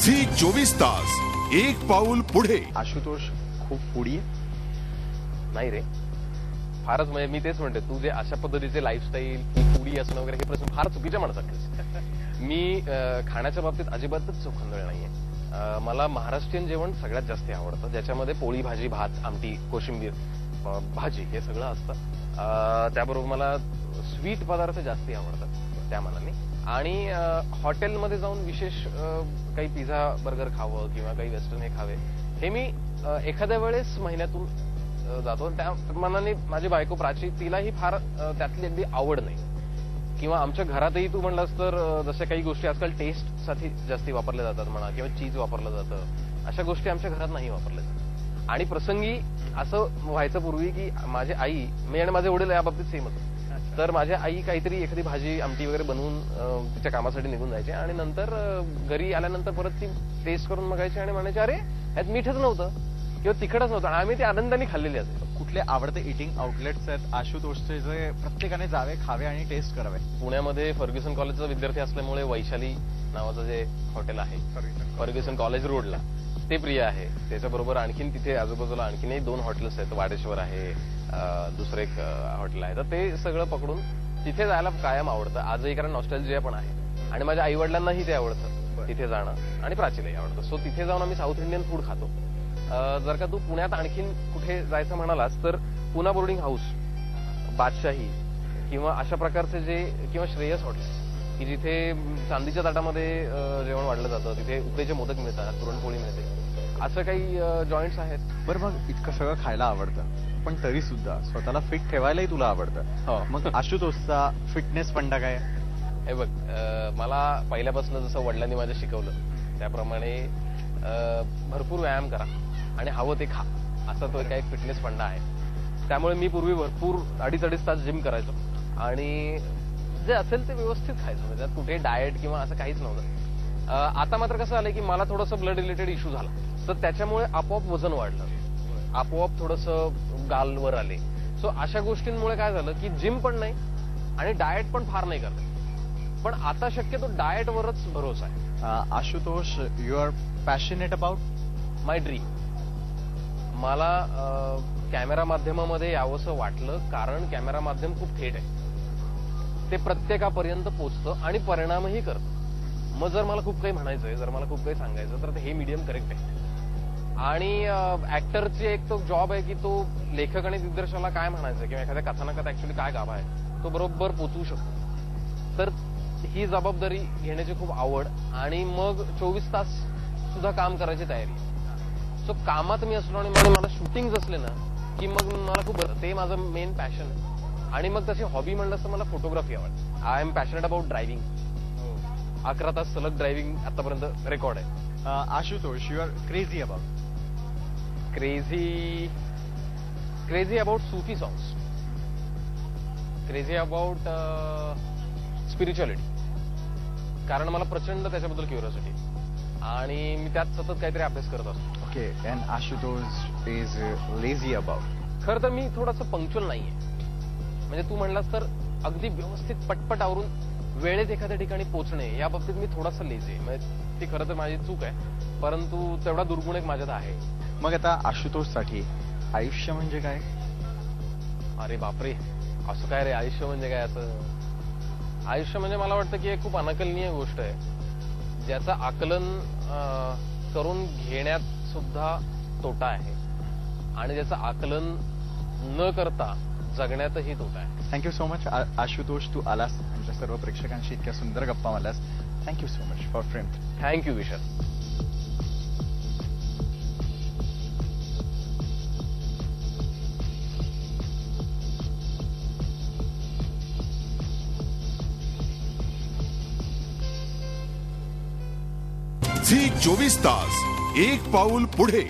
Zee 24 तास एक पाऊल पुढे। आशुतोष खूप पुढी नाही रे, फारच म्हणजे मी तेच म्हणते, तू जे अशा पद्धतीचे लाईफस्टाईल फूडी असणं वगैरे हे प्रश्न फार चुकीच्या म्हणतात। मी खाण्याच्या बाबतीत अजिबातच चोखंदळ नाहीये। मला महाराष्ट्रीयन जेवण सगळ्यात जास्त आवडतं, ज्याच्यामध्ये पोळी भाजी भात आमटी कोशिंबीर भाजी हे सगळं असतं। त्याबरोबर मला स्वीट पदार्थ जास्ती आवडतात त्या मानाने। आणि हॉटेलमध्ये जाऊन विशेष काही पिझ्झा बर्गर खावं किंवा काही वेस्टर्न हे खावे हे मी एखाद्या वेळेस महिन्यातून जातो। त्या मानाने माझी बायको प्राची तिलाही फार त्यातली अगदी आवड नाही, किंवा आमच्या घरातही तू म्हणलास तर जशा काही गोष्टी आजकाल टेस्ट साठी जास्ती वापरल्या जातात म्हणा, किंवा चीज वापरलं जातं, अशा गोष्टी आमच्या घरात नाही वापरल्या जातात। आणि प्रसंगी असं व्हायचं पूर्वी की माझी आई, मी आणि माझे वडील या बाबतीत सेम होतो, तर माझ्या आई काहीतरी एखादी भाजी आमटी वगैरे बनवून तिच्या कामासाठी निघून जायचे आणि नंतर घरी आल्यानंतर परत ती टेस्ट करून बघायची आणि म्हणायचे अरे ह्यात मीठच नव्हतं किंवा तिखटच नव्हतं, आणि आम्ही ते आनंदाने खाल्लेले असते। कुठले आवडते इटिंग आउटलेट्स आहेत आशुतोषचे जे प्रत्येकाने जावे खावे आणि टेस्ट करावे? पुण्यामध्ये फर्ग्युसन कॉलेजचा विद्यार्थी असल्यामुळे वैशाली नावाचं जे हॉटेल आहे फर्ग्युसन कॉलेज रोडला ते प्रिय आहे। त्याच्याबरोबर आणखीन तिथे आजूबाजूला आणखीनही 2 हॉटेल्स आहेत, वाडेश्वर आहे, दुसरं एक हॉटेल आहे, तर ते सगळं पकडून तिथे जायला कायम आवडतं आजही, कारण नॉस्टॅल्जिया पण आहे आणि माझ्या आई वडिलांनाही ते आवडतं तिथे जाणं आणि प्राचीलाही आवडतं। सो तिथे जाऊन आम्ही साऊथ इंडियन फूड खातो। जर का तू पुण्यात आणखीन कुठे जायचं म्हणालास तर पुना बोर्डिंग हाऊस, बादशाही किंवा अशा प्रकारचे जे, किंवा श्रेयस हॉटेल की जिथे चांदीच्या ताटामध्ये जेवण वाढलं जातं, तिथे उकडीचे मोदक मिळतात, पुरणपोळी मिळते, असं काही जॉईंट्स आहेत। बरं, मग इतकं सगळं खायला आवडतं पण तरी सुद्धा स्वतःला फिट ठेवायलाही तुला आवडतं, मग आशुतोषचा फिटनेस फंडा काय? हे बघ, मला पहिल्यापासून जसं वडिलांनी माझ्या शिकवलं त्याप्रमाणे भरपूर व्यायाम करा आणि हवं ते खा, असा तो एक फिटनेस फंडा आहे। त्यामुळे मी पूर्वी भरपूर 2.5 तास जिम करायचो आणि जे असेल ते व्यवस्थित खायचं, म्हणजे त्यात कुठे डाएट किंवा असं काहीच नव्हतं। आता मात्र कसं आलंय की मला थोडंसं ब्लड रिलेटेड इश्यू झाला, तर त्याच्यामुळे आपोआप वजन वाढलं, आपोआप थोडंसं गालवर आले। सो अशा गोष्टींमुळे काय झालं की जिम पण नाही आणि डाएट पण फार नाही करत, पण आता शक्यतो डाएटवरच भरोसा आहे। Ashutosh, you are passionate about? My dream, मला कॅमेरा माध्यमामध्ये यावंसं वाटलं कारण कॅमेरा माध्यम खूप थेट आहे, ते प्रत्येकापर्यंत पोचतं आणि परिणामही करतं। मग जर मला खूप काही म्हणायचंय, जर मला खूप काही सांगायचं तर हे मीडियम करेक्ट आहे। आणि ऍक्टरची एक तो जॉब आहे की तो लेखक आणि दिग्दर्शकाला काय म्हणायचं किंवा एखाद्या कथानकात ऍक्च्युली काय गाभा आहे तो बरोबर पोचवू शकतो, तर ही जबाबदारी घेण्याची खूप आवड आणि मग 24 तास सुद्धा काम करायची तयारी। सो कामात मी असलो आणि मला शूटिंग असले ना की मग मला खूप, ते माझं मेन पॅशन आहे। आणि मग तशी हॉबी म्हणलं तर मला फोटोग्राफी आवडते। I am passionate about driving, 11 तास सलग ड्रायव्हिंग आतापर्यंत रेकॉर्ड आहे। Ashutosh, you are crazy about? Crazy about Sufi songs, crazy about spirituality, कारण मला प्रचंड त्याच्याबद्दल क्युरिओसिटी आणि मी त्यात सतत काहीतरी अभ्यास करत असतो। Okay, and Ashutosh is lazy about? खरं तर मी थोडंसं पंक्च्युअल नाहीये, म्हणजे तू म्हणलास तर अगदी व्यवस्थित पटपट आवरून वेळेत एखाद्या ठिकाणी पोहोचणे या बाबतीत मी थोडासा लेझी आहे, म्हणजे ती खरं तर माझी चूक आहे, परंतु तेवढा दुर्गुण एक माझ्यात आहे। मग आता आशुतोषसाठी आयुष्य म्हणजे काय? अरे बापरे, असं काय रे आयुष्य म्हणजे काय? असं आयुष्य म्हणजे मला वाटतं की एक खूप अनाकलनीय गोष्ट आहे, ज्याचं आकलन करून घेण्यात सुद्धा तोटा आहे आणि ज्याचं आकलन न करता जगण्यातही तोटा आहे। थँक्यू सो मच आशुतोष, तू आलास आमच्या सर्व प्रेक्षकांशी इतक्या सुंदर गप्पा मारलास। Thank you so much for frame. Thank you Vishal. Zee 24 तास एक पाऊल पुढे।